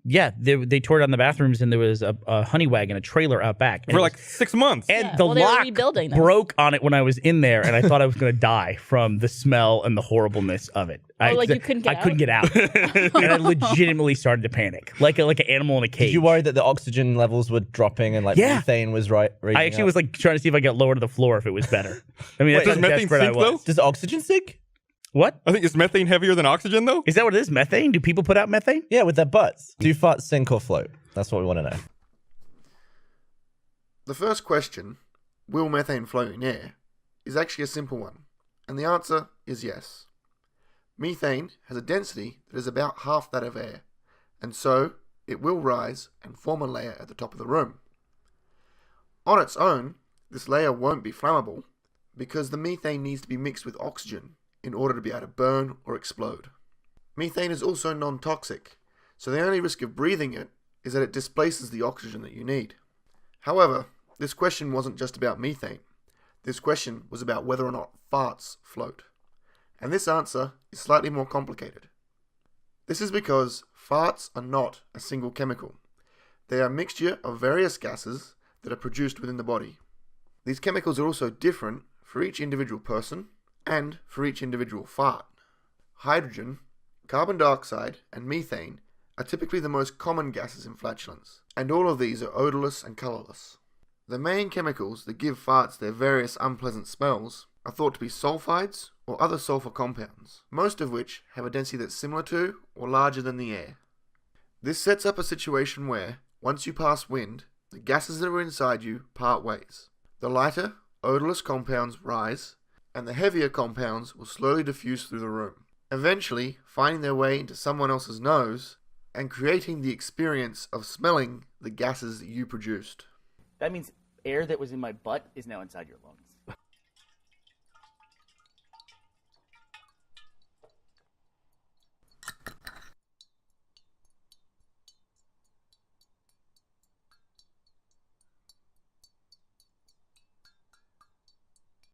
Yeah, they tore down the bathrooms, and there was a honey wagon, a trailer out back. For like 6 months. And the lock broke on it when I was in there, and I thought I was going to die from the smell and the horribleness of it. You couldn't get out? I couldn't get out. And I legitimately started to panic, like an animal in a cage. Did you worry that the oxygen levels were dropping and methane was raising I actually was like trying to see if I got lower to the floor if it was better. I mean, that's how desperate I was. Though? Does oxygen sink? What? I think, is methane heavier than oxygen, though? Is that what it is? Methane? Do people put out methane? Yeah, with their butts. Do farts sink or float? That's what we want to know. The first question, will methane float in air, is actually a simple one, and the answer is yes. Methane has a density that is about half that of air, and so it will rise and form a layer at the top of the room. On its own, this layer won't be flammable because the methane needs to be mixed with oxygen in order to be able to burn or explode. Methane is also non-toxic, so the only risk of breathing it is that it displaces the oxygen that you need. However, this question wasn't just about methane. This question was about whether or not farts float. And this answer is slightly more complicated. This is because farts are not a single chemical. They are a mixture of various gases that are produced within the body. These chemicals are also different for each individual person and for each individual fart. Hydrogen, carbon dioxide, and methane are typically the most common gases in flatulence, and all of these are odorless and colourless. The main chemicals that give farts their various unpleasant smells are thought to be sulfides or other sulfur compounds, most of which have a density that's similar to or larger than the air. This sets up a situation where, once you pass wind, the gases that are inside you part ways. The lighter, odorless compounds rise, and the heavier compounds will slowly diffuse through the room, eventually finding their way into someone else's nose and creating the experience of smelling the gases that you produced. That means air that was in my butt is now inside your lungs.